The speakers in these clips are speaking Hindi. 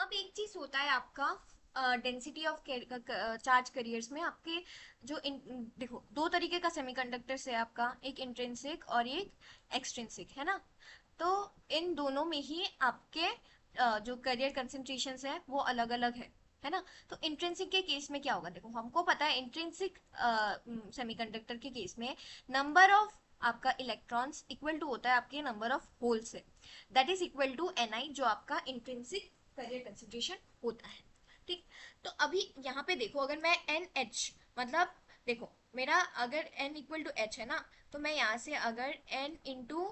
अब एक चीज होता है आपका डेंसिटी ऑफ चार्ज कैरियर्स में आपके देखो दो तरीके का सेमीकंडक्टर्स है आपका, एक इंट्रिंसिक और एक एक्सट्रिंसिक, है ना। तो इन दोनों में ही आपके जो कैरियर कंसेंट्रेशंस है वो अलग अलग है ना। तो इंट्रिंसिक के केस में क्या होगा, देखो हमको पता है इंट्रिंसिक सेमीकंडक्टर के केस में नंबर ऑफ आपका इलेक्ट्रॉन्स इक्वल टू होता है आपके नंबर ऑफ होल से, that is equal to ni, जो आपका इंट्रिंसिक कैरियर कंसेंट्रेशन होता है। ठीक। तो अभी यहाँ पे देखो, अगर मैं एन एच मतलब देखो मेरा अगर n इक्वल टू एच है ना, तो मैं यहाँ से अगर n इंटू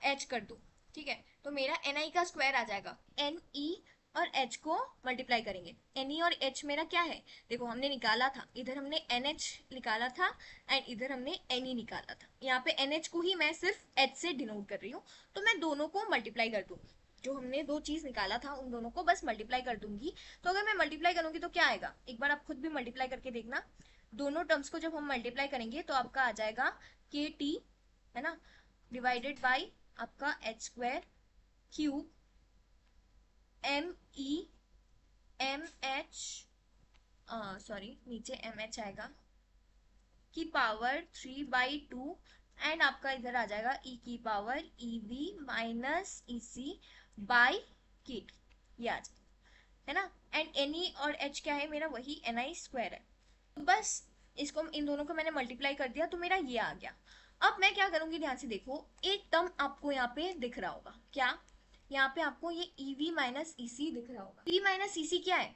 एच कर दूँ, ठीक है, तो मेरा एन आई का स्क्वायर आ जाएगा। एन ई और एच को मल्टीप्लाई करेंगे, एन ई और एच मेरा क्या है, देखो हमने निकाला था, इधर हमने एन एच निकाला था एंड इधर हमने एन ई निकाला था। यहाँ पे एन एच को ही मैं सिर्फ एच से डिनोट कर रही हूँ, तो मैं दोनों को मल्टीप्लाई कर दूँ, जो हमने दो चीज निकाला था उन दोनों को बस मल्टीप्लाई कर दूंगी। तो अगर मैं मल्टीप्लाई करूंगी तो क्या आएगा, एक बार आप खुद भी मल्टीप्लाई करके देखना। दोनों टर्म्स को जब हम मल्टीप्लाई करेंगे तो आपका आ जाएगा के टी, है ना, डिवाइडेड बाई आपका H square cube M E M H, sorry नीचे एम एच आएगा, की पावर 3/2, एंड आपका इधर आ जाएगा ई की power E V minus E C by K T, ये आ जाएगा, है ना। एंड एन ई और एच क्या है, मेरा वही एन आई स्क्वायर है। तो बस इसको, इन दोनों को मैंने मल्टीप्लाई कर दिया तो मेरा ये आ गया। अब मैं क्या करूंगी, ध्यान से देखो, एक टर्म आपको यहाँ पे दिख रहा होगा क्या, यहाँ पे आपको ये ई वी माइनस ई सी दिख रहा होगा। ई माइनस ई सी क्या है,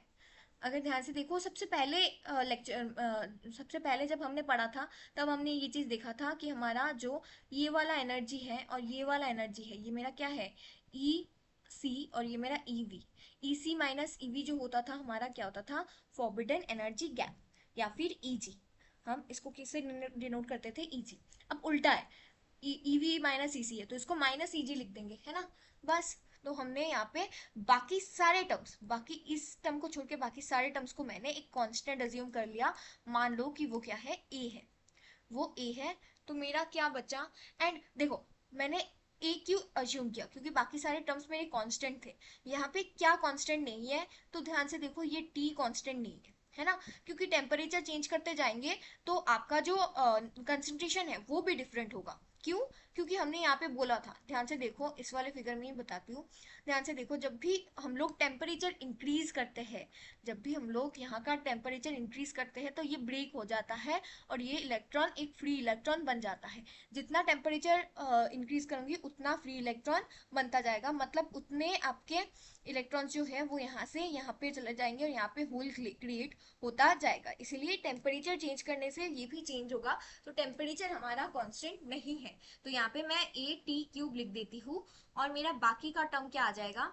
अगर ध्यान से देखो, सबसे पहले लेक्चर, सबसे पहले जब हमने पढ़ा था तब हमने ये चीज देखा था कि हमारा जो ये वाला एनर्जी है और ये वाला एनर्जी है, ये मेरा क्या है, ई सी, और ये मेरा E V. E C minus E we जो होता था हमारा क्या होता था, फॉरबिडन एनर्जी गैप या फिर ई जी। हम इसको किससे डिनोट करते थे, ई जी। अब उल्टा है, ई वी माइनस ई सी है तो इसको माइनस ई जी लिख देंगे, है ना। बस, तो हमने यहाँ पे बाकी सारे टर्म्स, बाकी इस टर्म को छोड़ के बाकी सारे टर्म्स को मैंने एक कांस्टेंट अज्यूम कर लिया। मान लो कि वो क्या है, ए है, वो ए है। तो मेरा क्या बचा, एंड देखो मैंने ए क्यों अज्यूम किया, क्योंकि बाकी सारे टर्म्स मेरे कांस्टेंट थे। यहाँ पे क्या कांस्टेंट नहीं है, तो ध्यान से देखो ये टी कांस्टेंट नहीं है ना, क्योंकि टेम्परेचर चेंज करते जाएंगे तो आपका जो कंसंट्रेशन है वो भी डिफरेंट होगा। क्यों, क्योंकि हमने यहाँ पे बोला था, ध्यान से देखो इस वाले फिगर में ही बताती हूँ। ध्यान से देखो, जब भी हम लोग टेम्परेचर इंक्रीज करते हैं, जब भी हम लोग यहाँ का टेम्परेचर इंक्रीज करते हैं तो ये ब्रेक हो जाता है और ये इलेक्ट्रॉन एक फ्री इलेक्ट्रॉन बन जाता है। जितना टेम्परेचर इंक्रीज करूंगी उतना फ्री इलेक्ट्रॉन बनता जाएगा, मतलब उतने आपके इलेक्ट्रॉन्स जो है वो यहाँ से यहाँ पे चले जाएंगे और यहाँ पे होल क्रिएट होता जाएगा। इसीलिए टेम्परेचर चेंज करने से ये भी चेंज होगा, तो टेम्परेचर हमारा कांस्टेंट नहीं है। तो यहाँ पे मैं ए टी क्यूब लिख देती हूँ, और मेरा बाकी का टर्म क्या आ जाएगा,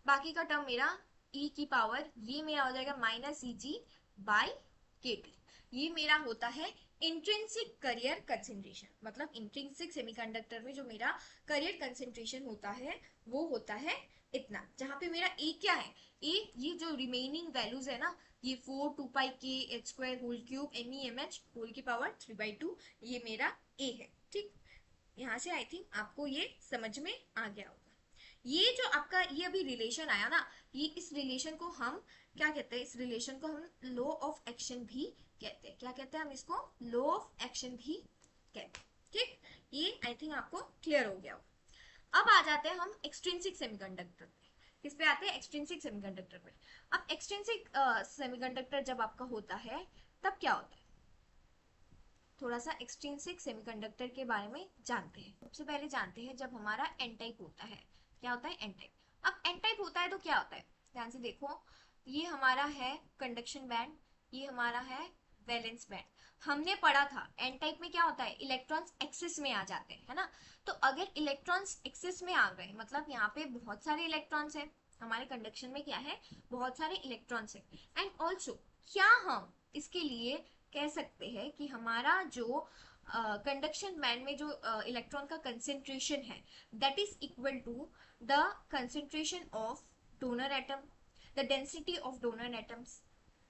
बाकी का टर्म मेरा e की पावर, ये मेरा हो जाएगा minus E ji by K T. ये मेरा होता है इंट्रिंसिक करियर कंसेंट्रेशन, मतलब इंट्रिंसिक सेमीकंडक्टर में जो मेरा करियर कंसेंट्रेशन होता है वो होता है इतना, जहां पे मेरा ए क्या है, ए ये जो रिमेनिंग वैल्यूज है ना, ये 4 2 pi K H square whole cube M E M H whole की पावर 3/2, ये मेरा ए है। ठीक, यहाँ से आई थिंक आपको ये समझ में आ गया होगा। ये जो आपका ये अभी रिलेशन आया ना, ये इस रिलेशन को हम क्या कहते हैं, इस रिलेशन को हम लॉ ऑफ एक्शन भी कहते हैं। क्या कहते हैं हम इसको, लॉ ऑफ एक्शन भी कहते हैं। ठीक, ये आई थिंक आपको क्लियर हो गया होगा। अब आ जाते हैं हम एक्सट्रिंसिक सेमीकंडक्टर पे। किस पे आते हैं, एक्सट्रिंसिक सेमीकंडक्टर पे। अब एक्सट्रिंसिक सेमीकंडक्टर जब आपका होता है तब क्या होता है, थोड़ा सा एक्सट्रिंसिक सेमीकंडक्टर के बारे में जानते हैं। सबसे पहले जानते हैं जब हमारा एन टाइप होता है, क्या होता है एन टाइप। अब एन टाइप होता है तो क्या होता है, ध्यान से देखो, ये हमारा है कंडक्शन बैंड, ये हमारा है वैलेंस बैंड। हमने पढ़ा था एन टाइप में क्या होता है, इलेक्ट्रॉन्स एक्सिस में आ जाते हैं, है ना। तो अगर इलेक्ट्रॉन्स एक्सिस में आ गए, मतलब यहाँ पे बहुत सारे इलेक्ट्रॉन्स हैं, हमारे कंडक्शन में क्या है, बहुत सारे इलेक्ट्रॉन्स हैं। एंड ऑल्सो क्या हम इसके लिए कह सकते हैं कि हमारा जो कंडक्शन बैंड में जो इलेक्ट्रॉन का कंसेंट्रेशन है that is equal to the concentration of donor atom, the density of donor atoms,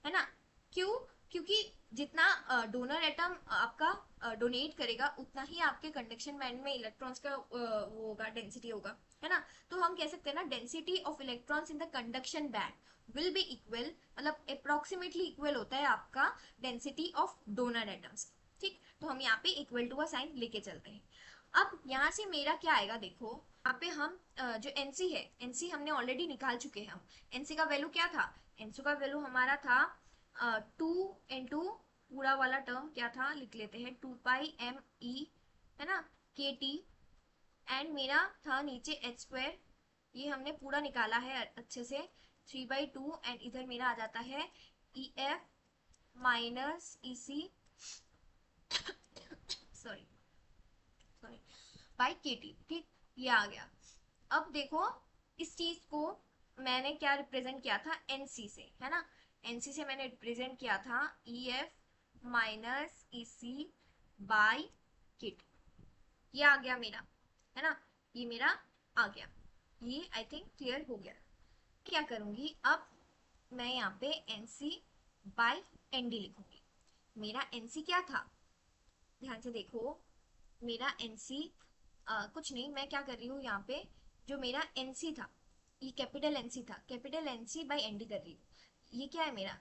है ना। क्यों, क्योंकि जितना डोनर एटम आपका डोनेट करेगा उतना ही आपके कंडक्शन बैंड में इलेक्ट्रॉन्स का वो होगा, डेंसिटी होगा। है ना। तो हम कह सकते हैं ना density of electrons in the conduction band will be equal, मतलब अप्रोक्सीमेटली इक्वल होता है आपका डेंसिटी ऑफ डोनर एटम्स। ठीक, तो हम यहाँ पे इक्वल टू का साइन लेके चलते हैं। अब यहाँ से मेरा क्या आएगा, देखो यहाँ पे हम जो एनसी है, एनसी हमने ऑलरेडी निकाल चुके हैं। हम एनसी का वैल्यू क्या था, एनसी का वैल्यू हमारा था 2 पूरा वाला टर्म क्या था, लिख लेते हैं 2 पाई m e, है ना, के टी, एंड मेरा था नीचे एच स्क्वायर, ये हमने पूरा निकाला है अच्छे से, 3/2, एंड इधर मेरा आ जाता है E F minus E C, sorry sorry, by K T. ठीक, ये आ गया। अब देखो इस चीज को मैंने क्या रिप्रेजेंट किया था, एनसी से, है ना, एनसी से मैंने रिप्रेजेंट किया था E F minus E C by K T, ये आ गया मेरा, है ना, ये मेरा आ गया, ये आई थिंक क्लियर हो गया। क्या करूंगी अब, मैं यहाँ पे NC बाय ND लिखूंगी। मेरा NC क्या था, ध्यान से देखो, मेरा NC कुछ नहीं, मैं क्या कर रही हूँ यहाँ पे, जो मेरा NC था, ये कैपिटल NC था, कैपिटल NC बाय ND कर रही हूँ। ये क्या है मेरा,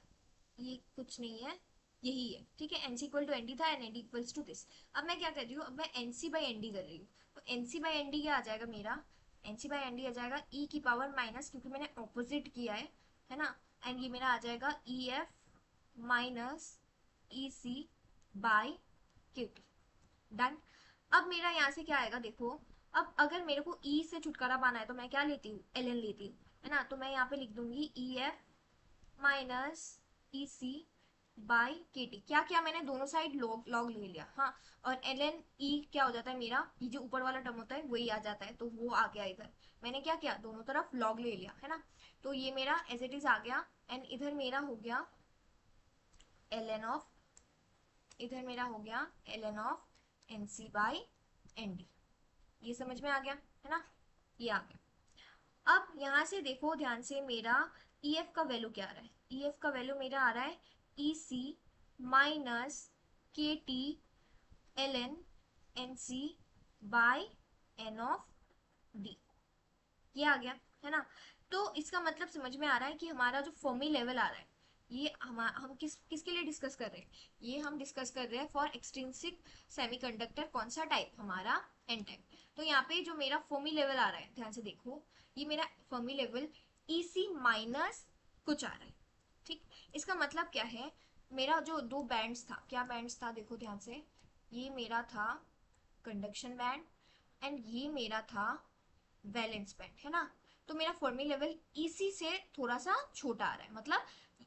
ये कुछ नहीं है, यही है, ठीक है, NC इक्वल टू ND था and ND equals to this. अब मैं क्या कर रही हूँ, अब मैं NC बाय ND कर रही हूँ, तो NC बाय ND क्या आ जाएगा मेरा, NC बाय ND आ जाएगा e की पावर माइनस, क्योंकि मैंने ऑपोजिट किया है ना, एंड ये मेरा आ जाएगा EF minus EC by QT, done. अब मेरा यहाँ से क्या आएगा, देखो अब अगर मेरे को E से छुटकारा पाना है तो मैं क्या लेती हूँ, ln लेती हूँ, है ना, तो मैं यहाँ पे लिख दूंगी EF minus EC by K T, क्या क्या मैंने दोनों साइड लॉग लॉग ले लिया, हाँ, और ln e क्या हो जाता है मेरा, ये जो ऊपर वाला टर्म होता है वही आ जाता है, तो वो आ गया इधर, मैंने क्या किया, दोनों तरफ लॉग ले लिया, है ना, तो ये मेरा एज इट इज आ गया, एंड इधर मेरा हो गया ln ऑफ, इधर मेरा हो गया ln of NC by ND, ये समझ में आ गया, है ना, ये आ गया। अब यहाँ से देखो ध्यान से, मेरा EF का वैल्यू क्या आ रहा है, EF का वैल्यू मेरा आ रहा है EC minus K T ln NC by N of D, ये आ गया, है ना। तो इसका मतलब समझ में आ रहा है कि हमारा जो फर्मी लेवल आ रहा है, ये हम किसके लिए डिस्कस कर रहे हैं, ये हम डिस्कस कर रहे हैं फॉर एक्सट्रिंसिक सेमीकंडक्टर, कौन सा टाइप, हमारा एन टाइप। तो यहाँ पे जो मेरा फर्मी लेवल आ रहा है, ध्यान से देखो, ये मेरा फर्मी लेवल EC माइनस कुछ आ रहा है, ठीक, इसका मतलब क्या है, मेरा जो दो बैंड्स था, क्या बैंड्स था, देखो ध्यान से, ये मेरा था कंडक्शन बैंड एंड ये मेरा था वैलेंस बैंड, है ना, तो मेरा फर्मी लेवल EC से थोड़ा सा छोटा आ रहा है, मतलब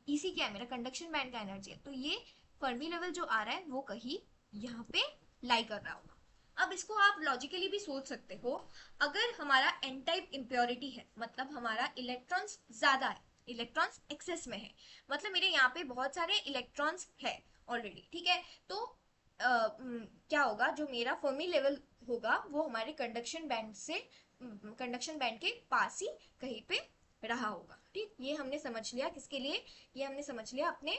EC क्या है, मेरा कंडक्शन बैंड का एनर्जी है, तो ये फर्मी लेवल जो आ रहा है वो कहीं यहाँ पे लाई कर रहा होगा। अब इसको आप लॉजिकली भी सोच सकते हो, अगर हमारा एन टाइप इम्प्योरिटी है, मतलब हमारा इलेक्ट्रॉन्स ज्यादा है, इलेक्ट्रॉन्स एक्सेस में है, मतलब मेरे यहाँ पे बहुत सारे इलेक्ट्रॉन्स है ऑलरेडी, ठीक है, तो क्या होगा, जो मेरा फर्मी लेवल होगा वो हमारे कंडक्शन बैंड से, कंडक्शन बैंड के पास ही कहीं पे रहा होगा, ठीक, ये हमने समझ लिया किसके लिए, ये हमने समझ लिया अपने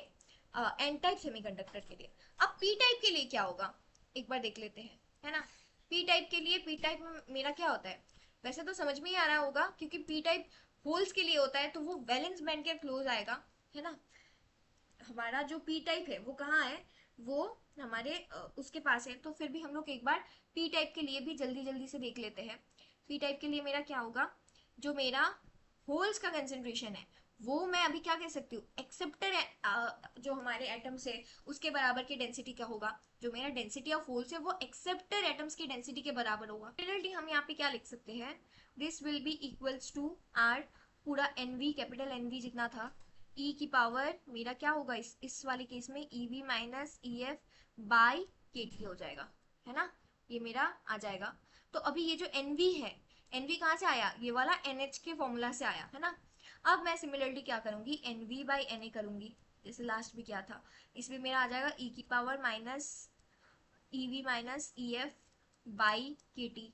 एन टाइप सेमीकंडक्टर के लिए। अब पी टाइप के लिए क्या होगा, एक बार देख लेते हैं, है ना, पी टाइप के लिए, पी टाइप में मेरा क्या होता है, वैसे तो समझ में ही आ रहा होगा, क्योंकि पी टाइप होल्स के लिए होता है, तो वो वैलेंस बैंड के क्लोज आएगा, है ना, हमारा जो पी टाइप है वो कहाँ है, वो हमारे उसके पास है, तो फिर भी हम लोग एक बार पी टाइप के लिए भी जल्दी जल्दी से देख लेते हैं। पी टाइप के लिए मेरा क्या होगा, जो मेरा होल्स का कंसेंट्रेशन है वो मैं अभी क्या कह सकती हूँ, एक्सेप्टर जो हमारे एटम्स है उसके बराबर की डेंसिटी क्या होगा, जो मेरा डेंसिटी ऑफ होल्स है वो एक्सेप्टर एटम्स की डेंसिटी के बराबर होगा। सिमिलरली हम यहाँ पे क्या लिख सकते हैं, this will be equals to R पूरा NV, कैपिटल NV जितना था, E की पावर मेरा क्या होगा, इस वाले केस में EV minus EF by KT हो जाएगा, है ना, ये मेरा आ जाएगा। तो अभी ये जो NV है, NV कहाँ से आया, ये वाला NH के फॉर्मूला से आया, है ना। अब मैं सिमिलरली क्या करूंगी, NV बाई NA करूंगी, जैसे लास्ट भी किया था, इसमें मेरा आ जाएगा E की power minus EV minus EF by KT,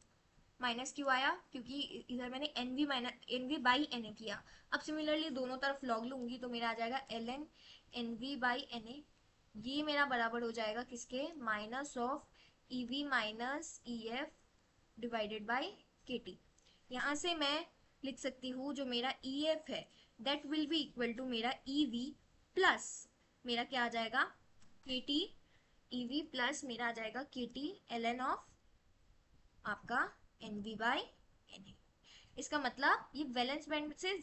minus क्यों आया, क्योंकि इधर मैंने NV minus NV by NA किया। अब सिमिलरली दोनों तरफ लॉग लूंगी तो मेरा आ जाएगा ln NV बाई NA, ये मेरा बराबर हो जाएगा किसके, minus of EV minus EF divided by KT। यहाँ से मैं लिख सकती हूँ जो मेरा ई एफ है that will be equal to मेरा ई वी प्लस मेरा क्या आ जाएगा K T, E we plus मेरा आ जाएगा K T L N of आपका N V by N A. इसका मतलब ये वैलेंस बैंड से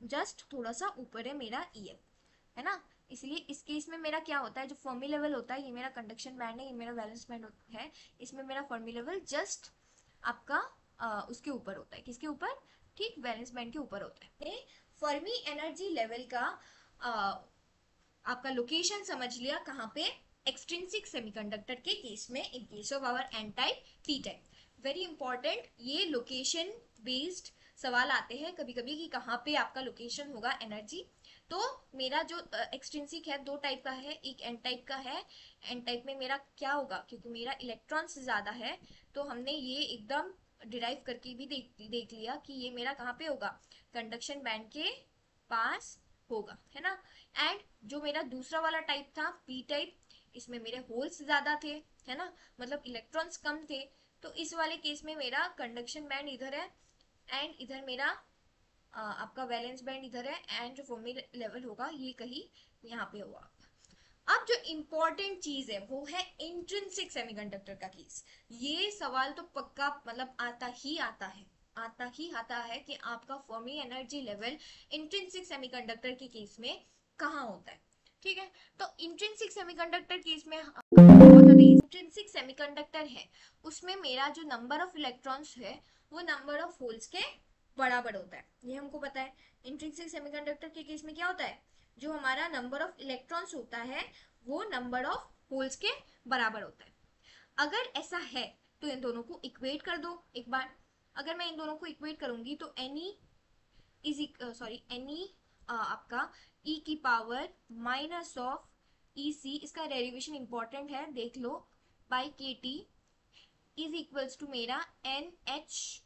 जस्ट थोड़ा सा ऊपर है मेरा ई एफ, है ना। इसलिए इस केस में मेरा क्या होता है, जो फर्मी लेवल होता है, ये मेरा कंडक्शन बैंड है, ये मेरा वैलेंस बैंड है, इसमें मेरा फर्मी लेवल जस्ट आपका उसके ऊपर होता है। किसके ऊपर? ठीक, वैलेंस बैंड के ऊपर होता है। फर्मी एनर्जी लेवल का आपका लोकेशन समझ लिया कहाँ पे, एक्सट्रिंसिक सेमीकंडक्टर के केस में, in case of our N type P type. Very important, ये लोकेशन बेस्ड सवाल आते हैं कभी कभी कि कहाँ पे आपका लोकेशन होगा एनर्जी। तो मेरा जो एक्सट्रिंसिक है दो टाइप का है, एक एन टाइप का है। एन टाइप में मेरा क्या होगा, क्योंकि मेरा इलेक्ट्रॉन्स ज्यादा है तो हमने ये एकदम डिराइव करके भी देख लिया कि ये मेरा कहाँ पे होगा, कंडक्शन बैंड के पास होगा, है ना। एंड जो मेरा दूसरा वाला टाइप था पी टाइप, इसमें मेरे होल्स ज्यादा थे, है ना, मतलब इलेक्ट्रॉन्स कम थे। तो इस वाले केस में मेरा कंडक्शन बैंड इधर है एंड इधर मेरा आपका वैलेंस बैंड इधर है, एंड जो फर्मी लेवल होगा ये कहीं यहाँ पे होगा। अब जो इम्पोर्टेंट चीज है वो है इंट्रिंसिक सेमीकंडक्टर का केस। ये सवाल तो पक्का मतलब आता ही आता है कि आपका Fermi energy level intrinsic semiconductor के केस में कहाँ होता है। ठीक है, तो इंट्रिंसिक सेमीकंडक्टर केस में इंट्रिंसिक सेमीकंडक्टर है उसमें मेरा जो नंबर ऑफ इलेक्ट्रॉन्स है वो नंबर ऑफ होल्स के बराबर होता है, ये हमको पता है। इंट्रिंसिक सेमीकंडक्टर के केस में क्या होता है, जो हमारा नंबर ऑफ इलेक्ट्रॉन्स होता है वो नंबर ऑफ होल्स के बराबर होता है। अगर ऐसा है तो इन दोनों को इक्वेट कर दो एक बार। अगर मैं इन दोनों को इक्वेट करूंगी तो एनी एनी आपका ई की पावर माइनस ऑफ ई सी, इसका डेरिवेशन इंपॉर्टेंट है देख लो, by K T is equals to मेरा एन एच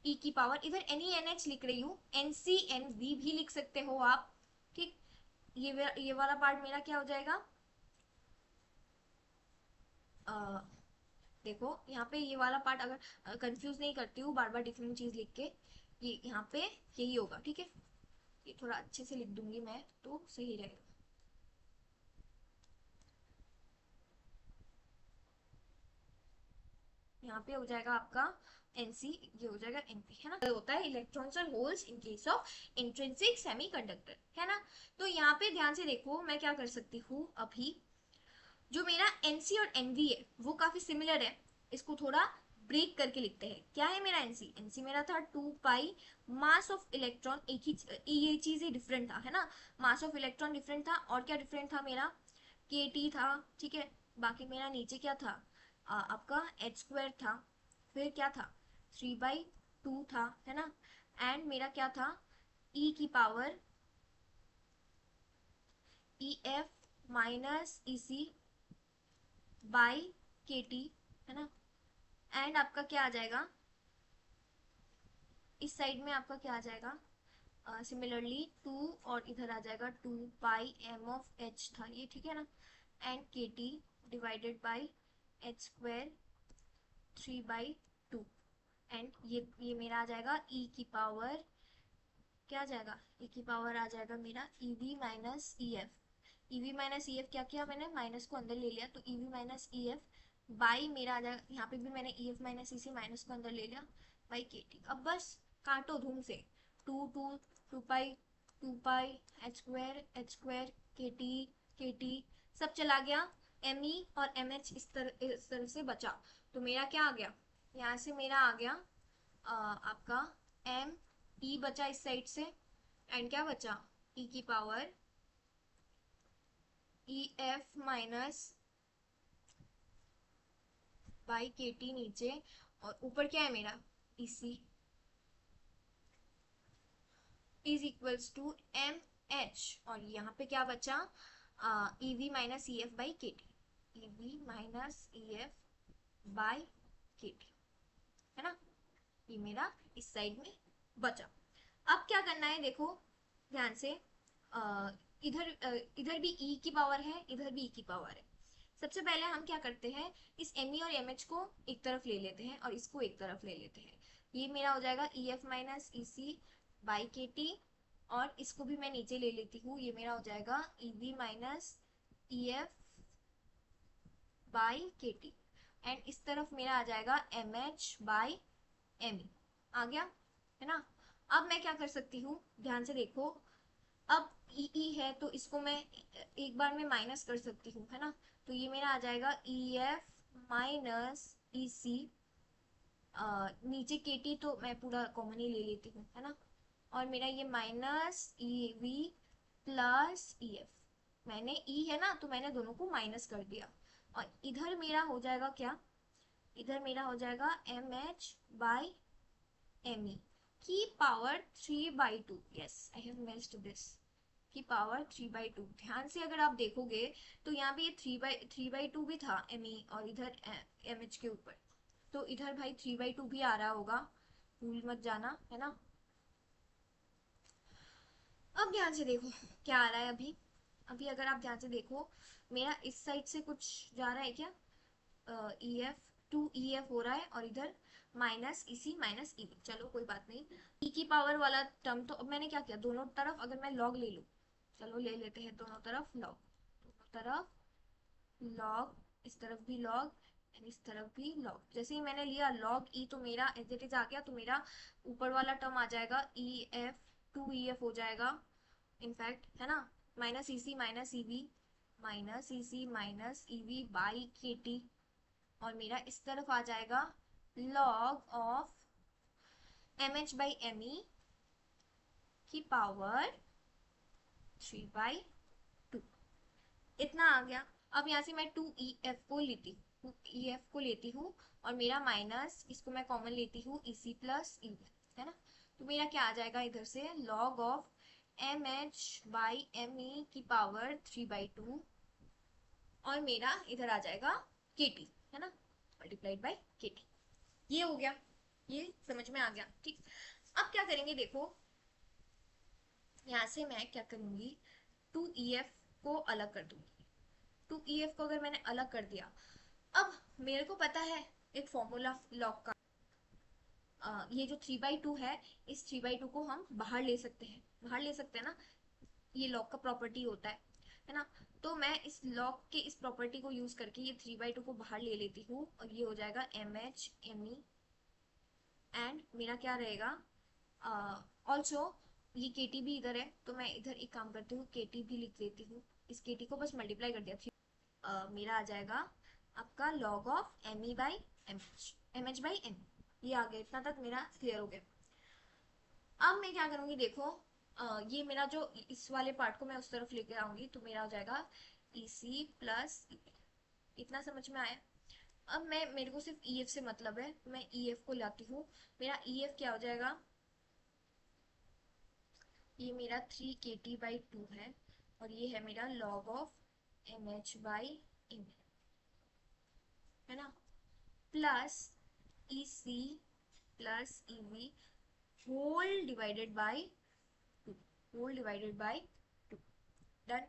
ई की पावर, इधर एनी एन एच लिख रही हूँ, एन सी एन वी भी लिख सकते हो आप। ठीक, ये वाला पार्ट मेरा क्या हो जाएगा, आ, देखो यहाँ पे ये वाला पार्ट अगर कंफ्यूज नहीं करती हूँ बार बार डिफरेंट चीज लिख के, ये यहाँ पे यही होगा। ठीक है, ये थोड़ा अच्छे से लिख दूंगी मैं तो सही रहेगा। यहाँ पे हो जाएगा आपका एनसी, ये हो जाएगा एनपी, है ना। तो होता है इलेक्ट्रॉन्स और holes in case of intrinsic semiconductor, है ना। तो यहाँ पे ध्यान से देखो मैं क्या कर सकती हूँ, अभी जो मेरा एनसी और एनवी है वो काफी सिमिलर है, इसको थोड़ा ब्रेक करके लिखते हैं। क्या है मेरा एनसी, एनसी मेरा था 2 पाई मास ऑफ इलेक्ट्रॉन, एक ही ये चीज ही डिफरेंट था, है ना। मास ऑफ इलेक्ट्रॉन डिफरेंट था और क्या डिफरेंट था मेरा, के टी था। ठीक है, बाकी मेरा नीचे क्या था, आपका एच स्क्वायर था, फिर क्या था 3/2 था, है ना। एंड मेरा क्या था ई की power E F minus E C by K T, है ना। एंड आपका क्या आ जाएगा, इस साइड में आपका क्या आ जाएगा, सिमिलरली 2, और इधर आ जाएगा 2 पाई एम ऑफ एच था ये, ठीक है ना। एंड के T divided by H square 3/2। And ये मेरा आ जाएगा ई की पावर, क्या आ जाएगा, ई की पावर आ जाएगा मेरा E V minus E F. ई वी माइनस ई एफ क्या किया मैंने, माइनस को अंदर ले लिया तो ई V minus E F by मेरा आ जाएगा, यहाँ पे भी मैंने ई एफ माइनस ई से माइनस को अंदर ले लिया, बाई के टी। अब बस काटो धूम से, two two two pi H square K T सब चला गया, एम ई और एम एच इस तरह से बचा। तो मेरा क्या आ गया, यहाँ से मेरा आ गया आपका एम ई बचा इस साइड से, एंड क्या बचा ई की power E F minus by K T नीचे, और ऊपर क्या है मेरा E C is equals to M H, और यहाँ पे क्या बचा E V minus E F by K T, E V minus E F by K T, है ना। ये मेरा इस साइड में बचा। अब क्या करना है देखो ध्यान से, इधर भी ई की पावर है, इधर भी ई की पावर है। सबसे पहले हम क्या करते हैं, इस एम ई और एम एच को एक तरफ ले लेते हैं और इसको एक तरफ ले लेते हैं। ये मेरा हो जाएगा E F minus E C by K T, और इसको भी मैं नीचे ले लेती हूँ, ये मेरा हो जाएगा E V minus E F by K T, and इस तरफ मेरा आ जाएगा M H by M E. आ गया है ना। अब मैं क्या कर सकती हूँ, ध्यान से देखो, अब ई ई है तो इसको मैं एक बार में माइनस कर सकती हूँ, है ना। तो ये मेरा आ जाएगा ई एफ माइनस ई सी, नीचे के टी तो मैं पूरा कॉमन ही ले लेती हूँ, है ना। और मेरा ये minus E we plus E F, मैंने ई है ना तो मैंने दोनों को माइनस कर दिया, और इधर मेरा हो जाएगा क्या, इधर मेरा हो जाएगा M H by M E की power 3/2। Yes, I have missed this, की पावर 3/2। ध्यान से अगर आप देखोगे तो यहाँ पे ये 3/2 भी था एम ई, और इधर एम एच के ऊपर, तो इधर भाई 3/2 भी आ रहा होगा, भूल मत जाना, है ना। अब ध्यान से देखो क्या आ रहा है अभी। अभी अगर आप ध्यान से देखो, मेरा इस साइड से कुछ जा रहा है क्या, ई एफ, 2 EF हो रहा है, और इधर माइनस इसी माइनस ई, चलो कोई बात नहीं। ई की पावर वाला टर्म, तो अब मैंने क्या किया, दोनों तरफ अगर मैं लॉग ले लूँ, चलो ले लेते हैं दोनों तरफ लॉग, दोनों तरफ लॉग, इस तरफ भी लॉग एंड इस तरफ भी लॉग। जैसे ही मैंने लिया लॉग ई, तो मेरा एज इट इज आ गया, तो मेरा ऊपर वाला टर्म आ जाएगा ई एफ, 2 EF हो जाएगा इनफैक्ट, है ना, minus E C minus E V, minus E C minus E V by K T, और मेरा इस तरफ आ जाएगा log of M H by M E की पावर 3/2, इतना आ गया। अब यहाँ से मैं 2 EF को लेती हूँ, और मेरा माइनस, इसको मैं कॉमन लेती हूँ, ई सी प्लस ई, है ना। तो मेरा क्या आ जाएगा इधर से, log of M H by M E की पावर 3/2, और मेरा इधर आ जाएगा के टी, है ना, मल्टीप्लाइड बाई के टी। ये हो गया, ये समझ में आ गया, ठीक। अब क्या करेंगे देखो, यहाँ से मैं क्या करूंगी, 2 EF को अलग कर दूंगी। 2 EF को अगर मैंने अलग कर दिया, अब मेरे को पता है एक फॉर्मूला लॉग का, ये जो 3/2 है, इस 3/2 को हम बाहर ले सकते हैं, बाहर ले सकते हैं ना, ये लॉग का प्रॉपर्टी होता है ना। तो मैं इस लॉग के इस प्रॉपर्टी को यूज करके ये 3/2 को बाहर ले लेती हूँ, और ये हो जाएगा M H M E, and मेरा क्या रहेगा, ऑल्सो ये के टी भी इधर है, तो मैं इधर एक काम करती हूँ, के टी भी लिख देती हूँ, इस के टी को बस मल्टीप्लाई कर दिया, मेरा आ जाएगा आपका log of M E by M H by M, ये आ गया, इतना तक मेरा क्लियर हो गया। अब मैं क्या करूंगी देखो, ये मेरा जो इस वाले पार्ट को मैं उस तरफ लेके आऊंगी, तो मेरा हो जाएगा ई सी प्लस, इतना समझ में आया। अब मैं, मेरे को सिर्फ ई एफ से मतलब है, मैं ई एफ को लाती हूँ, मेरा ई एफ क्या हो जाएगा, ये मेरा 3 KT/2 है, और ये है मेरा log of M H by M, है ना, plus E C plus E V whole divided by 2, whole divided by 2, done.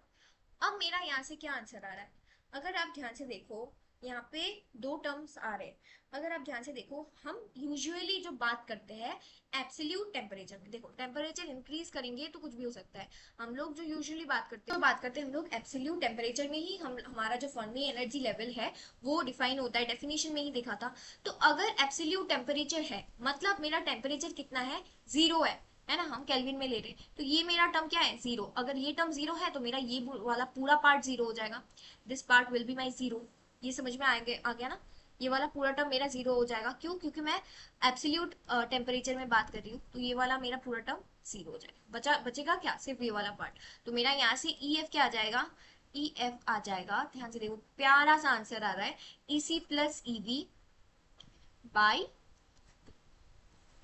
अब मेरा यहाँ से क्या आंसर आ रहा है, अगर आप ध्यान से देखो, यहाँ पे दो टर्म्स आ रहे हैं। अगर आप ध्यान से देखो, हम यूजुअली जो बात करते हैं एब्सोल्यूट टेम्परेचर में, देखो टेम्परेचर इंक्रीज करेंगे तो कुछ भी हो सकता है, हम लोग जो यूजुअली बात करते हैं हम लोग एब्सोल्यूट टेम्परेचर में ही, हम हमारा जो फर्मी एनर्जी लेवल है वो डिफाइन होता है, डेफिनेशन में ही देखा था। तो अगर एब्सोल्यूट टेम्परेचर है, मतलब मेरा टेम्परेचर कितना है, 0 है ना, हम केल्विन में ले रहे हैं, तो ये मेरा टर्म क्या है, 0। अगर ये टर्म 0 है तो मेरा ये वाला पूरा पार्ट 0 हो जाएगा, this part will be my 0। ये समझ में आ गया ना, ये वाला पूरा टर्म मेरा 0 हो जाएगा, क्यों, क्योंकि मैं एब्सोल्यूट टेम्परेचर में बात कर रही हूँ, तो ये वाला मेरा पूरा टर्म 0 हो जाएगा, बचेगा क्या, सिर्फ ये वाला पार्ट। तो मेरा यहाँ से ई एफ क्या आ जाएगा, ई एफ आ जाएगा, ध्यान से देखो प्यारा सा आंसर आ रहा है, E C plus E V by,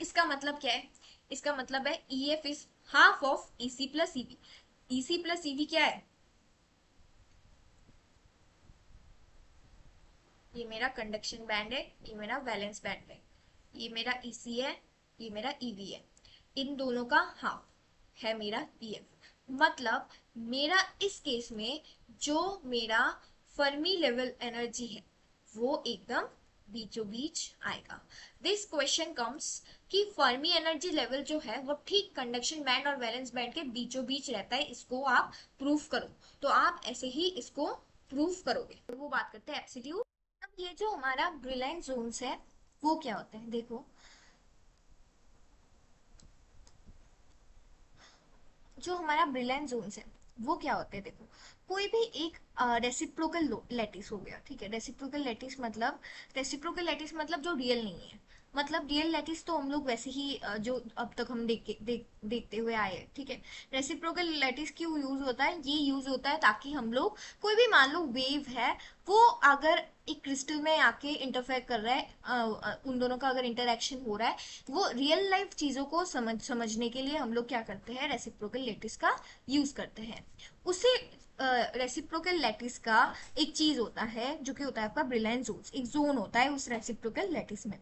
इसका मतलब क्या है, इसका मतलब है E F is half of E C plus E V. E C plus E V क्या है, ये मेरा कंडक्शन बैंड है, ये मेरा वैलेंस बैंड है, ये मेरा ई सी है, ये मेरा ई वी है, इन दोनों का हाफ है मेरा ई एफ। मतलब मेरा इस केस में जो मेरा फर्मी लेवल एनर्जी है वो एकदम बीचों बीच आएगा। दिस क्वेश्चन कम्स कि फर्मी एनर्जी लेवल जो है वो ठीक कंडक्शन बैंड और वैलेंस बैंड के बीचों बीच रहता है, इसको आप प्रूफ करो। तो आप ऐसे ही इसको प्रूफ करोगे। तो वो बात करते हैं एब्सोल्यूट। अब ये जो हमारा ब्रिलियंट जोन्स है वो क्या होते हैं, देखो जो हमारा ब्रिलियंट जोन्स है वो क्या होते हैं, देखो कोई भी एक रेसिप्रोकल लैटिस हो गया, ठीक है। रेसिप्रोकल लैटिस मतलब जो रियल नहीं है, मतलब रियल लैटिस तो हम लोग वैसे ही जो अब तक हम देखते हुए आए हैं, ठीक है। रेसिप्रोकल लैटिस क्यों यूज होता है, ये यूज होता है ताकि हम लोग कोई भी मान लो वेव है, वो अगर एक क्रिस्टल में आके इंटरफेयर कर रहा है, उन दोनों का अगर इंटरेक्शन हो रहा है, वो रियल लाइफ चीजों को समझने के लिए हम लोग क्या करते हैं, रेसिप्रोकल लैटिस का यूज करते हैं। उसे रेसिप्रोकल लैटिस का एक चीज होता है जो कि होता है आपका ब्रिलियंट जोन, एक जोन होता है उस रेसिप्रोकल लैटिस में।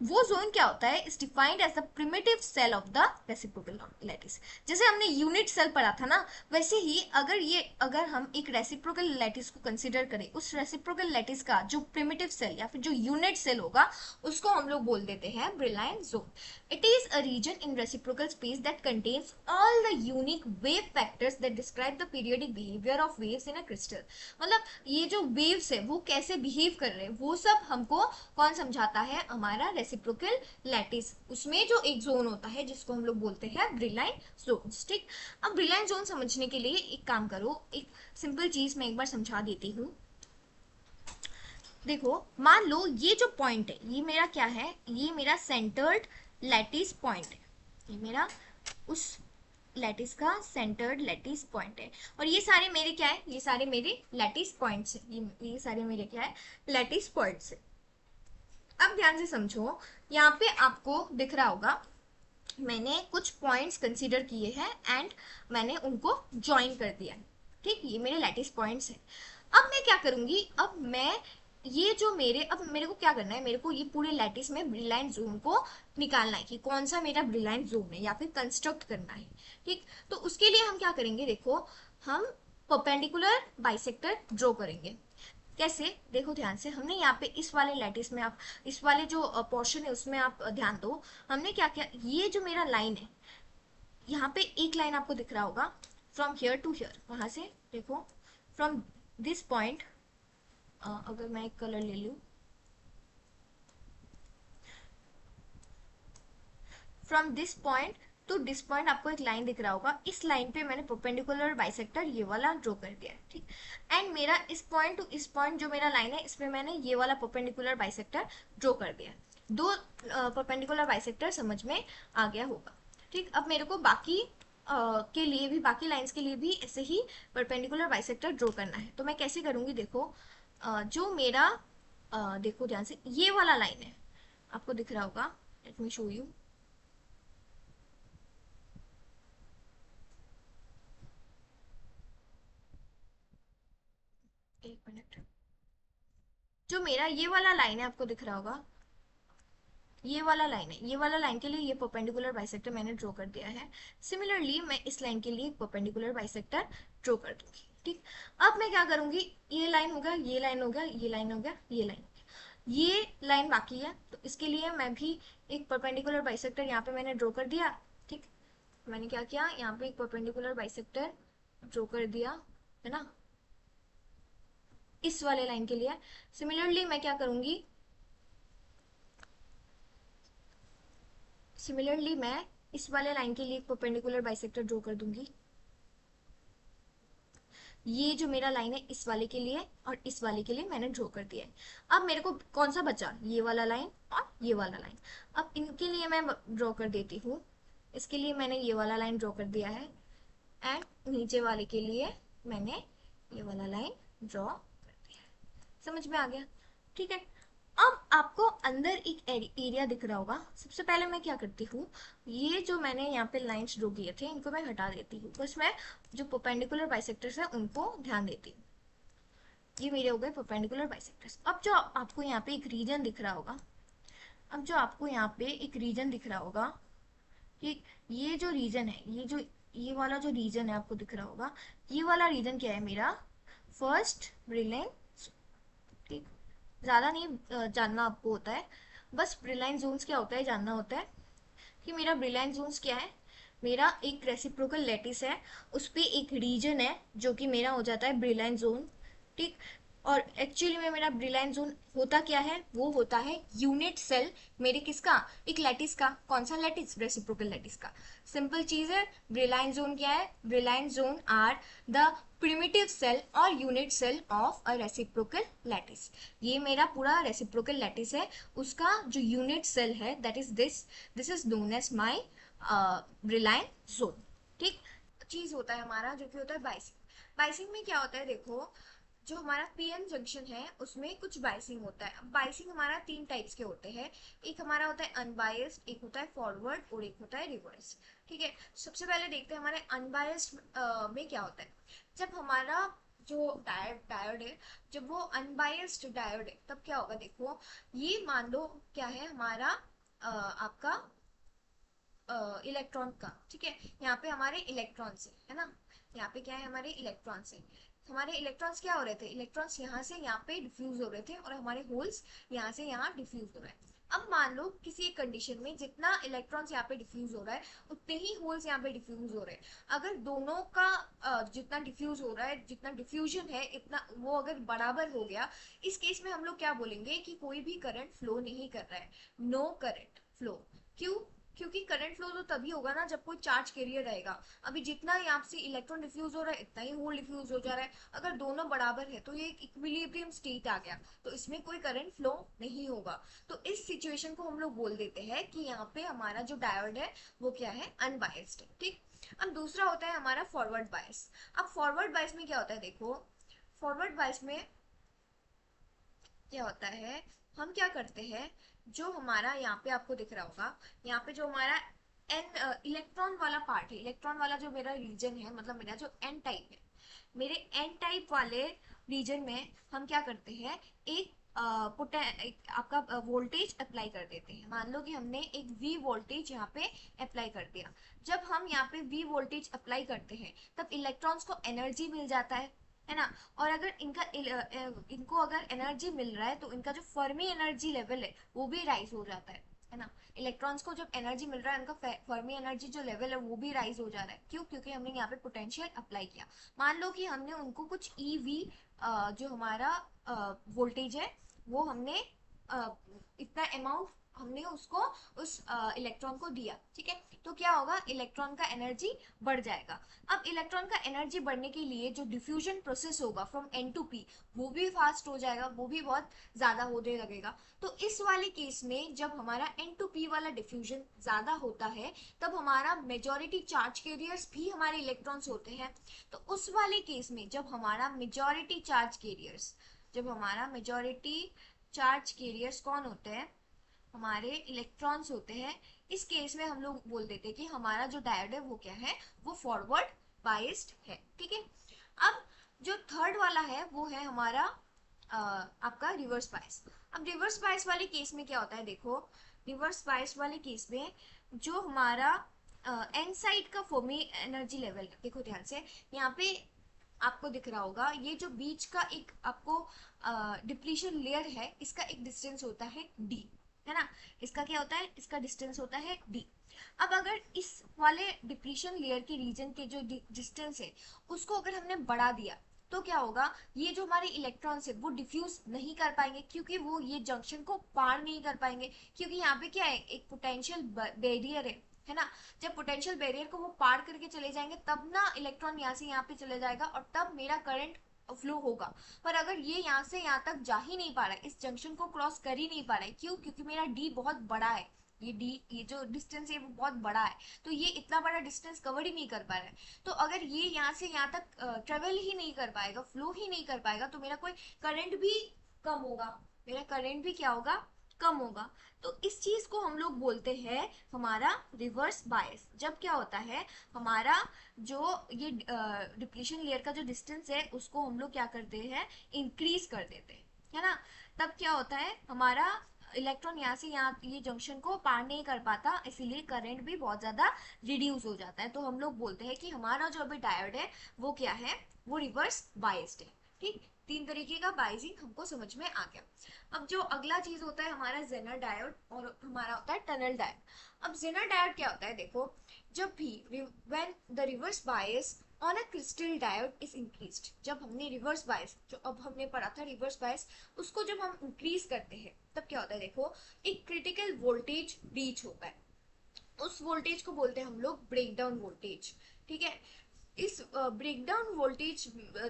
वो जोन क्या होता है, is defined as the primitive cell of the reciprocal lattice. जैसे हमने यूनिट सेल पढ़ा था ना, वैसे ही अगर हम एक रेसिप्रोकल लैटिस को कंसिडर करें, उस रेसिप्रोकल लैटिस का जो प्रिमिटिव सेल या फिर जो यूनिट सेल होगा, उसको हम लोग बोल देते हैं brilliant zone. It is a region in reciprocal space that contains all the unique wave factors that describe the periodic behavior of waves in a crystal। मतलब ये जो waves है वो कैसे behave कर रहे हैं वो सब हमको कौन समझाता है, हमारा रेसिप्रोकल लैटिस। उसमें जो एक जोन होता है जिसको हम लोग बोलते हैं ब्रिलियंट जोन, ठीक। अब ब्रिलियंट जोन समझने के लिए एक काम करो, एक सिंपल चीज मैं एक बार समझा देती हूँ। देखो मान लो ये जो पॉइंट है ये मेरा क्या है, ये मेरा सेंटर्ड लैटिस पॉइंट है, ये मेरा उस लैटिस का सेंटर्ड लैटिस पॉइंट है। और ये सारे मेरे क्या है, ये सारे मेरे लैटिस पॉइंट्स है, ये सारे मेरे क्या है, लैटिस पॉइंट्स है। अब ध्यान से समझो, यहाँ पे आपको दिख रहा होगा मैंने कुछ पॉइंट्स कंसीडर किए हैं एंड मैंने उनको ज्वाइन कर दिया है, ठीक। ये मेरे लैटिस पॉइंट्स हैं। अब मैं क्या करूंगी, अब मैं ये जो मेरे, अब मेरे को क्या करना है, मेरे को ये पूरे लैटिस में ब्रिलियंट जोन को निकालना है कि कौन सा मेरा ब्रिलियंट जोन है या फिर कंस्ट्रक्ट करना है, ठीक। तो उसके लिए हम क्या करेंगे, देखो हम परपेंडिकुलर बाइसेक्टर ड्रॉ करेंगे। कैसे, देखो ध्यान से, हमने यहाँ पे इस वाले लैटिस में, आप इस वाले जो पोर्शन है उसमें आप ध्यान दो। हमने क्या किया, ये जो मेरा लाइन है, यहाँ पे एक लाइन आपको दिख रहा होगा फ्रॉम हियर टू हियर, वहां से देखो फ्रॉम दिस पॉइंट, अगर मैं एक कलर ले लूँ, from this point two this point आपको एक लाइन दिख रहा होगा, इस लाइन पे मैंने परपेंडिकुलर बाइसेक्टर ये वाला ड्रॉ कर दिया है, ठीक। एंड मेरा इस पॉइंट टू इस पॉइंट जो मेरा लाइन है, इसमें मैंने ये वाला परपेंडिकुलर बाइसेक्टर ड्रॉ कर दिया है। दो परपेंडिकुलर बाइसेक्टर समझ में आ गया होगा, ठीक। अब मेरे को बाकी के लिए भी, बाकी लाइंस के लिए भी ऐसे ही परपेंडिकुलर बाइसेक्टर ड्रॉ करना है। तो मैं कैसे करूंगी, देखो जो मेरा देखो ध्यान से, ये वाला लाइन है आपको दिख रहा होगा, लेट मी शो यू। एक मिनट, जो मेरा ये वाला लाइन है आपको दिख रहा होगा, ये वाला लाइन है, ये वाला लाइन के लिए ये परपेंडिकुलर बाइसेक्टर मैंने ड्रॉ कर दिया है। सिमिलरली मैं इस लाइन के लिए परपेंडिकुलर बाइसेक्टर ड्रॉ कर दूंगी, ठीक। अब मैं क्या करूंगी, ये लाइन हो गया, ये लाइन हो गया, ये लाइन हो गया, ये लाइन हो गया, ये लाइन बाकी है, तो इसके लिए मैं भी एक परपेंडिकुलर बाइसेक्टर यहाँ पे मैंने ड्रॉ कर दिया, ठीक। मैंने क्या किया, यहाँ पे एक परपेंडिकुलर बाइसेक्टर ड्रॉ कर दिया, है ना, इस वाले लाइन के लिए। सिमिलरली मैं क्या करूंगी, सिमिलरली मैं इस वाले लाइन के लिए एक परपेंडिकुलर बाइसेक्टर ड्रॉ कर दूंगी। ये जो मेरा लाइन है इस वाले के लिए और इस वाले के लिए मैंने ड्रॉ कर दिया है। अब मेरे को कौन सा बचा, ये वाला लाइन और ये वाला लाइन। अब इनके लिए मैं ड्रॉ कर देती हूँ। इसके लिए मैंने ये वाला लाइन ड्रॉ कर दिया है एंड नीचे वाले के लिए मैंने ये वाला लाइन ड्रॉ कर दिया है। समझ में आ गया, ठीक है। अब आपको अंदर एक एरिया दिख रहा होगा। सबसे पहले मैं क्या करती हूँ, ये जो मैंने यहाँ पे लाइंस ड्रॉ किए थे इनको मैं हटा देती हूँ, बस मैं जो परपेंडिकुलर बाइसेक्टर्स है उनको ध्यान देती हूँ। ये मेरे हो गए परपेंडिकुलर बाइसेक्टर्स। अब जो आपको यहाँ पे एक रीजन दिख रहा होगा, अब जो आपको यहाँ पे एक रीजन दिख रहा होगा, ये जो रीजन है, ये वाला जो रीजन है आपको दिख रहा होगा, ये वाला रीजन क्या है मेरा, फर्स्ट ब्रिलियंट, ठीक। ज़्यादा नहीं जानना आपको होता है, बस ब्रिलाइन जोन्स क्या होता है जानना होता है कि मेरा ब्रिलाइन जोन्स क्या है। मेरा एक रेसिप्रोकल लैटिस है, उस पे एक रीजन है जो कि मेरा हो जाता है ब्रिलाइन जोन। ठीक। और एक्चुअली में मेरा ब्रिलाइन जोन होता क्या है, वो होता है यूनिट सेल मेरे किसका, एक लैटिस का। कौन सा लैटिस, रेसिप्रोकल लैटिस का। सिंपल चीज है। ब्रिलाइन जोन क्या है, Brillouin zone are the primitive cell और unit cell of a reciprocal lattice. ये मेरा पूरा रेसिप्रोकल लैटिस है, उसका जो यूनिट सेल है that is this is known as my Brillouin zone. ठीक। चीज होता है हमारा जो कि होता है बाइसिंग। बाइसिंग में क्या होता है देखो, जो हमारा पीएन जंक्शन है उसमें कुछ बाइसिंग होता है। अब बाइसिंग हमारा तीन टाइप्स के होते हैं। एक हमारा होता है अनबायस्ड, एक होता है फॉरवर्ड और एक होता है रिवर्स। ठीक है। सबसे पहले देखते हैं हमारे अनबायस्ड में क्या होता है। जब हमारा जो डायोड है, जब वो अनबायस्ड डायोड है तब क्या होगा देखो, ये मान लो क्या है हमारा आपका इलेक्ट्रॉन का। ठीक है। यहाँ पे हमारे इलेक्ट्रॉन्स है ना, यहाँ पे क्या है हमारे इलेक्ट्रॉन्स है। हमारे इलेक्ट्रॉन्स क्या हो रहे थे, इलेक्ट्रॉन्स यहाँ से यहाँ पे डिफ्यूज हो रहे थे और हमारे होल्स यहाँ से यहाँ डिफ्यूज हो रहे हैं। अब मान लो किसी एक कंडीशन में जितना इलेक्ट्रॉन्स यहाँ पे डिफ्यूज हो रहा है उतने ही होल्स यहाँ पे डिफ्यूज हो रहे हैं। अगर दोनों का जितना डिफ्यूज हो रहा है, जितना डिफ्यूजन है इतना वो अगर बराबर हो गया, इस केस में हम लोग क्या बोलेंगे कि कोई भी करंट फ्लो नहीं कर रहा है, नो करंट फ्लो। क्यों, क्योंकि करंट फ्लो तो तभी होगा ना जब कोई चार्ज कैरियर रहेगा। अभी जितना यहाँ से इलेक्ट्रॉन डिफ्यूज हो रहा है इतना ही होल डिफ्यूज हो जा रहा है। अगर दोनों बराबर है तो ये एक इक्विलिब्रियम स्टेट आ गया, तो इसमें कोई करंट फ्लो नहीं होगा। तो इस सिचुएशन को हम लोग बोल देते हैं कि यहाँ पे हमारा जो डायोड है वो क्या है, अनबायस्ड है। ठीक। अब दूसरा होता है हमारा फॉरवर्ड बायस। अब फॉरवर्ड बायस में क्या होता है देखो, फॉरवर्ड बायस में क्या होता है, हम क्या करते हैं, जो हमारा यहाँ पे आपको दिख रहा होगा, यहाँ पे जो हमारा एन इलेक्ट्रॉन वाला पार्ट है, इलेक्ट्रॉन वाला जो मेरा रीजन है, मतलब मेरा जो एन टाइप है, मेरे एन टाइप वाले रीजन में हम क्या करते हैं, एक आपका वोल्टेज अप्लाई कर देते हैं। मान लो कि हमने एक वी वोल्टेज यहाँ पे अप्लाई कर दिया। जब हम यहाँ पे वी वोल्टेज अप्लाई करते हैं तब इलेक्ट्रॉन्स को एनर्जी मिल जाता है ना। और अगर इनको अगर एनर्जी मिल रहा है तो इनका जो फर्मी एनर्जी लेवल है वो भी राइज हो जाता है ना। इलेक्ट्रॉन्स को जब एनर्जी मिल रहा है उनका फर्मी एनर्जी जो लेवल है वो भी राइज हो जा रहा है। क्यों, क्योंकि हमने यहाँ पे पोटेंशियल अप्लाई किया। मान लो कि हमने उनको कुछ ईवी जो हमारा वोल्टेज है वो हमने इतना अमाउंट हमने उसको उस इलेक्ट्रॉन को दिया। ठीक है। तो क्या होगा, इलेक्ट्रॉन का एनर्जी बढ़ जाएगा। अब इलेक्ट्रॉन का एनर्जी बढ़ने के लिए जो डिफ्यूजन प्रोसेस होगा फ्रॉम एन टू पी वो भी फास्ट हो जाएगा, वो भी बहुत ज्यादा होने लगेगा। तो इस वाले केस में जब हमारा एन टू पी वाला डिफ्यूजन ज्यादा होता है तब हमारा मेजॉरिटी चार्ज कैरियर्स भी हमारे इलेक्ट्रॉन्स होते हैं। तो उस वाले केस में जब हमारा मेजॉरिटी चार्ज कैरियर्स कौन होते हैं, हमारे इलेक्ट्रॉन्स होते हैं। इस केस में हम लोग बोल देते हैं कि हमारा जो डायोड है वो क्या है, वो फॉरवर्ड बाइस्ड है। ठीक है। अब जो थर्ड वाला है वो है हमारा आपका रिवर्स बायस। अब रिवर्स बायस वाले केस में क्या होता है देखो, रिवर्स बायस वाले केस में जो हमारा एन साइड का फर्मी एनर्जी लेवल है, देखो ध्यान से, यहाँ पे आपको दिख रहा होगा ये जो बीच का एक आपको डिप्लीशन लेयर है इसका एक डिस्टेंस होता है डी, है ना। इसका क्या होता है, इसका डिस्टेंस होता है डी। अब अगर इस वाले डिप्लीशन लेयर के रीजन के जो डिस्टेंस है उसको अगर हमने बढ़ा दिया तो क्या होगा, ये जो हमारे इलेक्ट्रॉन्स है वो डिफ्यूज नहीं कर पाएंगे क्योंकि वो ये जंक्शन को पार नहीं कर पाएंगे। क्योंकि यहाँ पे क्या है, एक पोटेंशियल बैरियर है ना। जब पोटेंशियल बैरियर को वो पार करके चले जाएंगे तब ना इलेक्ट्रॉन यहाँ से यहाँ पे चले जाएगा और तब मेरा करंट फ्लो होगा। पर अगर ये यहाँ से यहाँ तक जा ही नहीं पा रहा है, इस जंक्शन को क्रॉस कर ही नहीं पा रहा है, क्यों, क्योंकि मेरा डी बहुत बड़ा है, ये जो डिस्टेंस है वो बहुत बड़ा है, तो ये इतना बड़ा डिस्टेंस कवर ही नहीं कर पा रहा है। तो अगर ये यहाँ से यहाँ तक ट्रेवल ही नहीं कर पाएगा, फ्लो ही नहीं कर पाएगा, तो मेरा कोई करंट भी कम होगा, मेरा करंट भी क्या होगा, कम होगा। तो इस चीज को हम लोग बोलते हैं हमारा रिवर्स बायस। जब क्या होता है, हमारा जो ये डिप्लीशन लेयर का जो डिस्टेंस है उसको हम लोग क्या करते हैं, इंक्रीज कर देते हैं, है ना। तब क्या होता है, हमारा इलेक्ट्रॉन यहाँ से यहाँ ये जंक्शन को पार नहीं कर पाता, इसीलिए करंट भी बहुत ज्यादा रिड्यूस हो जाता है। तो हम लोग बोलते हैं कि हमारा जो अभी डायोड है वो क्या है, वो रिवर्स बायस्ड है। ठीक, तीन तरीके का बाइजिंग हमको समझ में आ गया। अब जो अगला चीज होता है हमारा जेनर डायोड और हमारा होता है टनल डायोड। अब जेनर डायोड क्या होता है, देखो जब भी when the reverse bias on a crystal diode is increased, जब हमने रिवर्स बायस, जो अब हमने पढ़ा था रिवर्स बायस, उसको जब हम इंक्रीज करते हैं तब क्या होता है, देखो एक क्रिटिकल वोल्टेज रीच होता है, उस वोल्टेज को बोलते हैं हम लोग ब्रेक डाउन वोल्टेज। ठीक है, इस ब्रेक डाउन वोल्टेज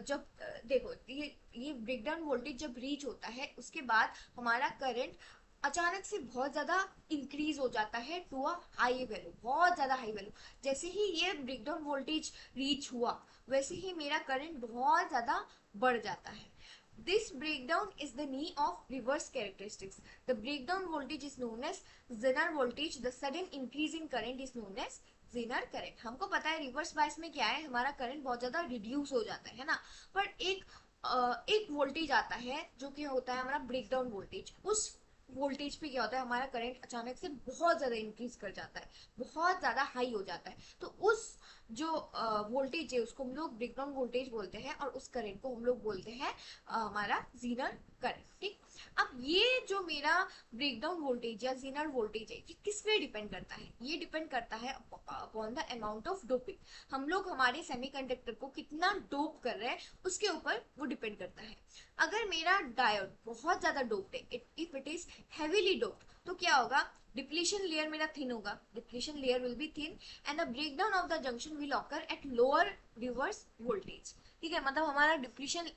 जब देखो ये ब्रेक डाउन वोल्टेज जब रीच होता है उसके बाद हमारा करंट अचानक से बहुत ज्यादा इंक्रीज हो जाता है टू अ हाई वैल्यू, बहुत ज्यादा हाई वैल्यू। जैसे ही ये ब्रेक डाउन वोल्टेज रीच हुआ वैसे ही मेरा करंट बहुत ज्यादा बढ़ जाता है। This breakdown is the knee of reverse characteristics. The breakdown voltage is known as Zener voltage. The sudden increase in current is known as Zener current. हमको पता है रिवर्स बायस में क्या है, हमारा करंट बहुत ज्यादा रिड्यूस हो जाता है ना, पर एक वोल्टेज आता है जो कि होता है हमारा ब्रेकडाउन वोल्टेज। उस वोल्टेज पे क्या होता है, हमारा करंट अचानक से बहुत ज्यादा इंक्रीज कर जाता है, बहुत ज्यादा हाई हो जाता है। तो उस जो वोल्टेज है उसको हम लोग ब्रेकडाउन वोल्टेज बोलते हैं और उस करंट को हम लोग बोलते हैं हमारा जीनर करंट। ठीक, अब ये जो मेरा ब्रेकडाउन वोल्टेज या जीनर वोल्टेज है ये किस पे डिपेंड करता है, ये डिपेंड करता है upon the amount of doping. हम लोग हमारे सेमीकंडक्टर को कितना डोप कर रहे हैं उसके ऊपर वो डिपेंड करता है। अगर मेरा डायोड बहुत ज्यादा डोप्ड है, if it is heavily doped, तो क्या होगा, डिप्लीशन लेयर मेरा थिन होगा, depletion layer will be thin and the breakdown of the junction will occur at lower reverse voltage. ठीक है, मतलब हमारा डिप्लीशन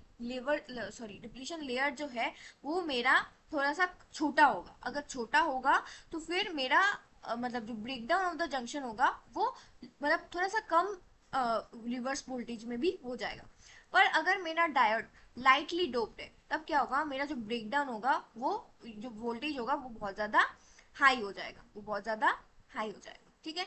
लेयर जो है वो मेरा थोड़ा सा छोटा होगा। अगर छोटा होगा तो फिर मेरा मतलब जो ब्रेकडाउन ऑफ द जंक्शन होगा वो मतलब थोड़ा सा कम रिवर्स वोल्टेज में भी हो जाएगा। पर अगर मेरा डायोड लाइटली डोप्ड है तब क्या होगा, मेरा जो ब्रेकडाउन होगा वो जो वोल्टेज होगा वो बहुत ज्यादा हाई हो जाएगा, वो बहुत ज्यादा हाई हो जाएगा। ठीक है,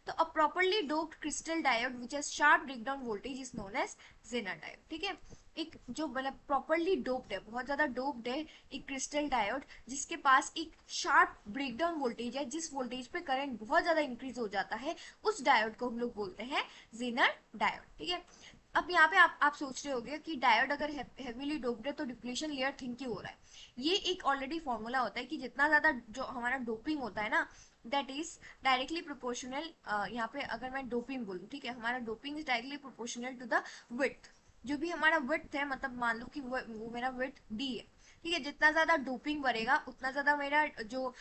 तो a properly doped crystal diode which has sharp breakdown voltage is known as Zener diode. ठीक है, एक जो मतलब प्रॉपर्ली डोप्ड है, बहुत ज्यादा डोप्ड है एक क्रिस्टल डायोड जिसके पास एक शार्प ब्रेकडाउन वोल्टेज है, जिस वोल्टेज पे करंट बहुत ज्यादा इंक्रीज हो जाता है, उस डायोड को हम लोग बोलते हैं जेनर डायोड। ठीक है, अब यहाँ पे आप सोच रहे होंगे कि डायोड अगर हेवीली डोप्ड है तो डिप्लीशन लेयर थिन क्यों हो रहा है। ये एक ऑलरेडी फॉर्मूला होता है कि जितना ज्यादा जो हमारा डोपिंग होता है ना, दैट इज डायरेक्टली प्रोपोर्शनल, यहाँ पे अगर मैं डोपिंग बोलूँ, ठीक है, हमारा doping is directly proportional to the width. जो भी हमारा विड्थ है, मतलब मान लो कि वो मेरा विड्थ डी है, ठीक है, जितना ज्यादा डोपिंग बढ़ेगा उतना ज्यादा मेरा जो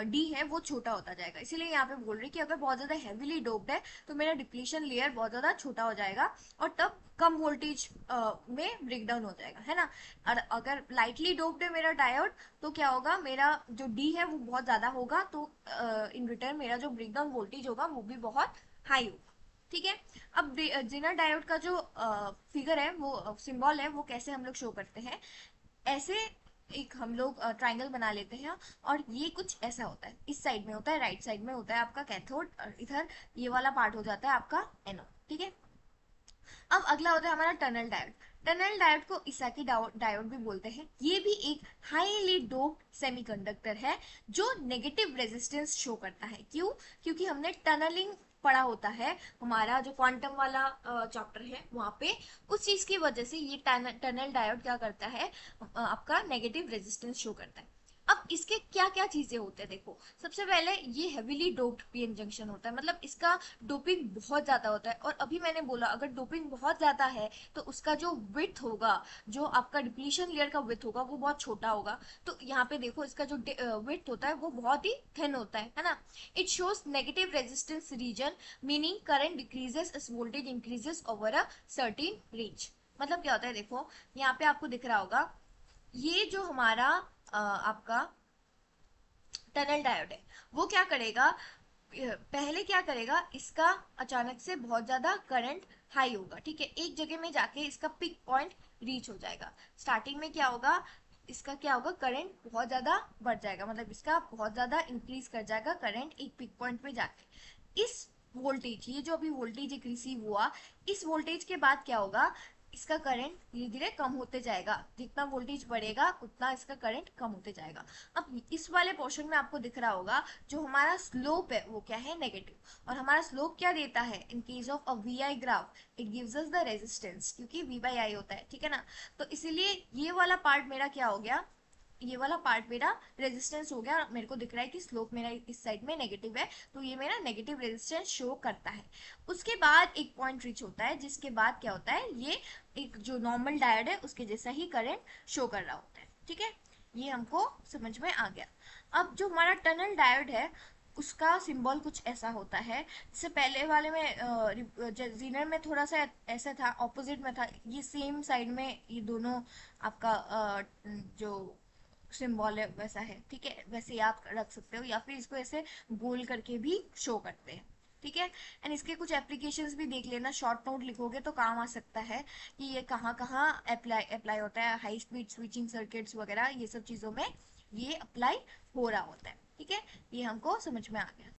डी है वो छोटा होता जाएगा। इसीलिए यहाँ पे बोल रही कि अगर बहुत ज्यादा हैवीली डोप्ड है तो मेरा डिप्लीशन लेयर बहुत ज्यादा छोटा हो जाएगा और तब कम वोल्टेज में ब्रेकडाउन हो जाएगा, है ना। और अगर लाइटली डोप्ड है मेरा डायोड तो क्या होगा, मेरा जो डी है वो बहुत ज्यादा होगा, तो इन रिटर्न मेरा जो ब्रेकडाउन वोल्टेज होगा वो भी बहुत हाई होगा। ठीक है, अब जेनर डायोड का जो फिगर है, वो सिंबल है, वो कैसे हम लोग शो करते हैं, ऐसे एक हम लोग ट्राइंगल बना लेते हैं और ये कुछ ऐसा होता है, इस साइड में होता है, राइट साइड में होता है आपका कैथोड और इधर ये वाला पार्ट हो जाता है आपका एनोड। ठीक है, अब अगला होता है हमारा टनल डायोड। टनल डायोड को इसाकी डायोड भी बोलते हैं। ये भी एक हाईली डोप्ड सेमीकंडक्टर है जो नेगेटिव रेजिस्टेंस शो करता है। क्यों? क्योंकि हमने टनलिंग पढ़ा होता है, हमारा जो क्वांटम वाला चैप्टर है वहां पे, उस चीज की वजह से ये टनल डायोड क्या करता है, आपका नेगेटिव रेजिस्टेंस शो करता है। अब इसके क्या क्या चीजें होते हैं, देखो सबसे पहले ये हेवीली डोप्ड पीएन जंक्शन होता है, मतलब इसका डोपिंग बहुत ज्यादा होता है। और अभी मैंने बोला अगर डोपिंग बहुत ज्यादा है तो उसका जो विड्थ होगा, जो आपका डिप्लीशन लेयर का विड्थ होगा वो बहुत छोटा होगा। तो यहाँ पे देखो इसका जो विड्थ होता है वो बहुत ही थिन होता है ना। It shows negative resistance region, meaning current decreases as voltage increases over a certain range. मतलब क्या होता है, देखो यहाँ पे आपको दिख रहा होगा, ये जो हमारा आपका टनल डायोड है वो क्या करेगा, पहले क्या करेगा, इसका अचानक से बहुत ज्यादा करंट हाई होगा, ठीक है, एक जगह में जाके इसका पिक पॉइंट रीच हो जाएगा। स्टार्टिंग में क्या होगा, इसका क्या होगा, करंट बहुत ज्यादा बढ़ जाएगा, मतलब इसका बहुत ज्यादा इंक्रीज कर जाएगा करंट एक पिक पॉइंट में जाके। इस वोल्टेज, ये जो अभी वोल्टेज एक रिसीव हुआ, इस वोल्टेज के बाद क्या होगा, इसका करंट धीरे धीरे कम होते जाएगा, जितना वोल्टेज बढ़ेगा उतना इसका करंट कम होते जाएगा। अब इस वाले पोर्शन में आपको दिख रहा होगा जो हमारा स्लोप है वो क्या है, नेगेटिव। और हमारा स्लोप क्या देता है, in case of a V I graph it gives us the resistance, क्योंकि वी बाई आई होता है, ठीक है ना। तो इसीलिए ये वाला पार्ट मेरा क्या हो गया, ये वाला पार्ट मेरा रेजिस्टेंस हो गया। मेरे को दिख रहा है कि स्लोप मेरा इस साइड में नेगेटिव है, तो ये मेरा नेगेटिव रेजिस्टेंस शो करता है। उसके बाद एक पॉइंट रीच होता है जिसके बाद क्या होता है, ये एक जो नॉर्मल डायोड है उसके जैसा ही करंट शो कर रहा होता है, ठीक है। ये हमको समझ में आ गया। अब जो हमारा टनल डायोड है उसका सिंबल कुछ ऐसा होता है, जैसे पहले वाले में जीनर में थोड़ा सा ऐसा था, ऑपोजिट में था, ये सेम साइड में ये दोनों आपका जो सिंबल है वैसा है, ठीक है। वैसे ही आप रख सकते हो या फिर इसको ऐसे गोल करके भी शो करते हैं, ठीक है। एंड इसके कुछ एप्लीकेशंस भी देख लेना, शॉर्ट नोट लिखोगे तो काम आ सकता है कि ये कहाँ कहाँ अप्लाई अप्लाई होता है, हाई स्पीड स्विचिंग सर्किट्स वगैरह ये सब चीज़ों में ये अप्लाई हो रहा होता है, ठीक है। ये हमको समझ में आ गया।